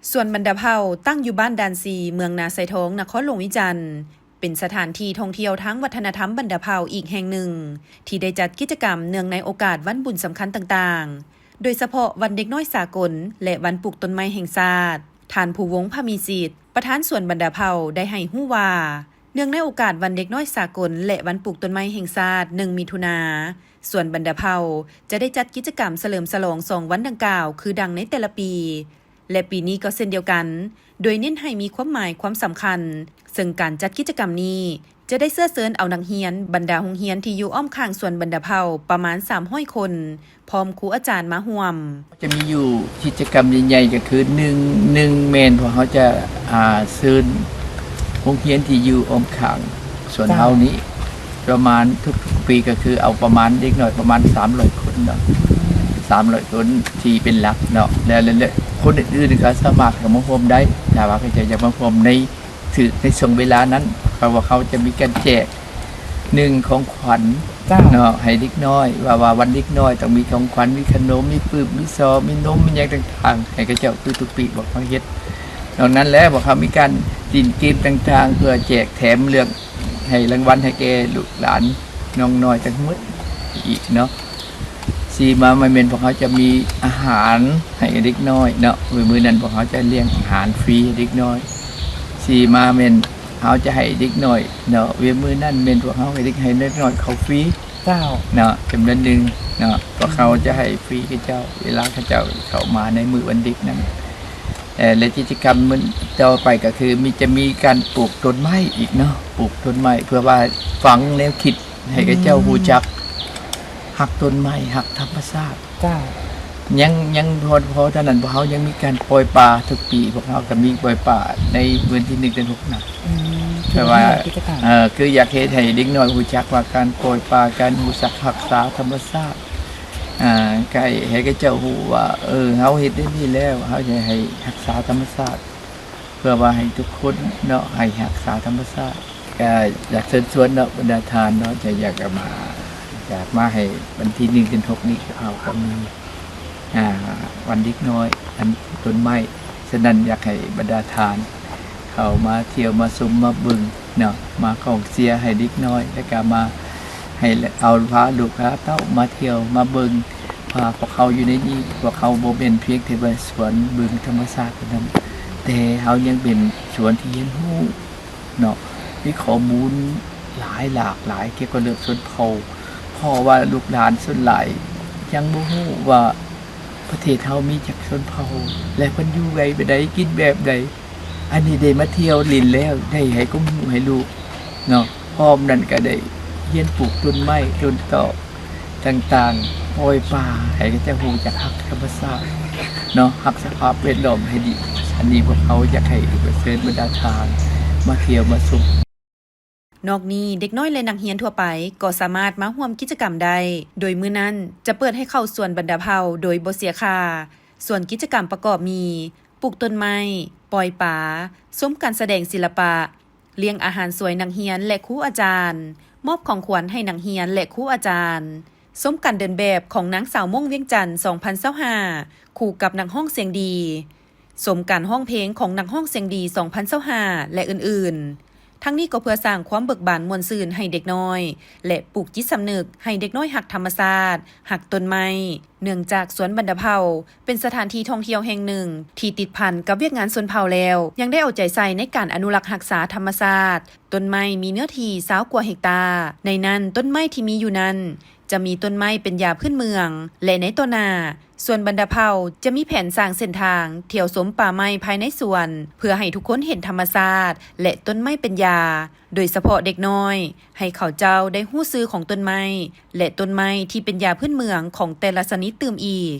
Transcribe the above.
ส่วนบรรดาเผ่าตั้งอยู่บ้านดานซีเมืองนาไซทองนครหลวงวิจันทร์เป็นสถานที่ท่องเที่ยวทั้งวัฒนธรรมบรรดาเผ่าอีกแห่งหนึ่งที่ได้จัดกิจกรรมเนื่องในโอกาสวันบุญสำคัญต่างๆโดยเฉพาะวันเด็กน้อยสากลและวันปลูกต้นไม้แห่งชาติท่านผู้วงศ์พามีสิทธิ์ประธานส่วนบรรดาเผ่าได้ให้ฮู้ว่าเนื่องในโอกาสวันเด็กน้อยสากลและวันปลูกต้นไม้แห่งชาติ1 มิถุนายนส่วนบรรดาเผ่าจะได้จัดกิจกรรมเฉลิมฉลอง2 วันดังกล่าวคือดังในแต่ละปีและปีนี้ก็เช่นเดียวกันโดยเน้นให้มีความหมายความสำคัญซึ่งการจัดกิจกรรมนี้จะได้เสื้อเซินเอานักเรียนบรรดาโรงเรียนที่อยู่อ้อมข้างส่วนบรรดาเผ่าประมาณ300 คนพร้อมครูอาจารย์มาร่วมจะมีอยู่กิจกรรมใหญ่ๆก็คือ1เมนเพราะเขาจะเชิญโรงเรียนที่อยู่อ้อมข้างส่วนเฮานี้ประมาณทุกปีก็คือเอาประมาณเด็กหน่อยประมาณ300 คนเนาะ300 คนที่เป็นหลักเนาะแล้วคนอื่นๆก็สามารถเข้ามาร่วมได้ถ้าว่าใครจะมาร่วมในช่วงเวลานั้นเพราะว่าเขาจะมีการแจกของขวัญเนาะให้เด็กน้อยว่าวันเด็กน้อยต้องมีของขวัญมีขนมมีปื้มมีซอมีนมมีอย่างต่างๆให้เขาเจ้าทุกปีบอกเขาเฮ็ดนอกนั้นแล้วบอกเขามีการดินเกมต่างๆเพื่อแจกแถมเรื่องให้รางวัลให้แก่ลูกหลานน้องน้อยทั้งหมดอีกเนาะซีมาไม่เมนพวกเขาจะมีอาหารให้เด็กน้อยเนาะมื้อนั้นพวกเขาจะเลี้ยงอาหารฟรีให้เด็กน้อยซีมาเมนเขาจะให้เด็กน้อยเนาะมื้อนั้นเมนพวกเขาให้เด็กน้อยเขาฟรีเจ้าเนาะจำนวนหนึ่งเนาะพวกเขาจะให้ฟรีกับเจ้าเวลาเขาเข้ามาในมื้อวันเด็กนั้นและกิจกรรมมันต่อไปก็คือจะมีการปลูกต้นไม้อีกเนาะปลูกต้นไม้เพื่อว่าฝังแนวคิดให้กับเจ้าฮู้จักหักต้นไม้หักธรรมชาติเจ้ายังพอเท่านั้นพวกเขายังมีการปล่อยปลาทุกปีพวกเขาก็มีปล่อยปลาในวันที่1 เดือน 6นะแต่ว่าคืออยากเฮ็ดให้เด็กน้อยฮู้จักว่าการปล่อยปลาการรู้จักรักษาธรรมชาติไก่ให้กับเจ้าฮู้ว่าเฮาเฮ็ดได้นี่แล้วเฮาจะให้รักษาธรรมชาติเพื่อว่าให้ทุกคนเนาะให้รักษาธรรมชาติก็อยากเชิญชวนเนาะบรรดาทานเนาะจะอยากมาให้วันที่1 เดือน 6นี้เอาก็มีวันเด็กน้อยอันต้นไม้ฉะนั้นอยากให้บรรดาทานเข้ามาเที่ยวมาชมมาเบิ่งเนาะมาของเสียให้เด็กน้อยแล้วก็มาให้เอาพาลูกพาเต้ามาเที่ยวมาเบิ่งพาพวกเขาอยู่ในนี้พวกเขาบ่เป็นเพียงแต่ว่าสวนบึงธรรมชาติเท่านั้นแต่เฮายังเป็นสวนที่เรียนรู้เนาะมีข้อมูลหลากหลายเกี่ยวกับเรื่องชนเผ่าเพราะว่าลูกหลานส่วนหลายยังบ่ฮู้ว่าประเทศเฮามีจักชนเผ่าและเพิ่นอยู่ไงไปใดกินแบบใดอันนี้ได้มาเที่ยวลินแล้วได้ให้กุ้มให้ลูกเนาะพร้อมนั่นก็ได้เรียนปลูกต้นไม้ต้นตอกต่างๆปล่อยป่าให้ก็จะฮู้จักรักธรรมชาติเนาะรักสภาพแวดล้อมให้ดีอันนี้พวกเขาอยากให้เชิญบรรดาทานมาเที่ยวมาชมนอกนี้เด็กน้อยและนักเรียนทั่วไปก็สามารถมาร่วมกิจกรรมได้โดยมื้อนั้นจะเปิดให้เข้าส่วนบรรดาเผ่าโดยบ่เสียค่าส่วนกิจกรรมประกอบมีปลูกต้นไม้ปล่อยปลาซุ้มการแสดงศิลปะเลี้ยงอาหารสวยนักเรียนและครูอาจารย์มอบของขวัญให้นักเรียนและครูอาจารย์ซุ้มการเดินแบบของนางสาวม่วงเวียงจันทร์2025คู่กับนักห้องเสียงดีสมการห้องเพลงของนักห้องเสียงดี2025และอื่นๆทั้งนี้ก็เพื่อสร้างความเบิกบานมวลซื่นให้เด็กน้อยและปลูกจิตสำนึกให้เด็กน้อยหักธรรมชาติหักต้นไม้เนื่องจากสวนบรรดาเผ่าเป็นสถานที่ท่องเที่ยวแห่งหนึ่งที่ติดพันกับเวียกงานชนเผ่าแล้วยังได้เอาใจใส่ในการอนุรักษ์รักษาธรรมชาติต้นไม้มีเนื้อที่20 กว่าเฮกตาร์ในนั้นต้นไม้ที่มีอยู่นั้นจะมีต้นไม้เป็นยาพื้นเมืองและในต้นนาส่วนบรรดาเผ่าจะมีแผนสร้างเส้นทางเที่ยวสมป่าไม้ภายในสวนเพื่อให้ทุกคนเห็นธรรมชาติและต้นไม้เป็นยาโดยเฉพาะเด็กน้อยให้เขาเจ้าได้ฮู้ซื้อของต้นไม้และต้นไม้ที่เป็นยาพื้นเมืองของแต่ละชนิดตื่มอีก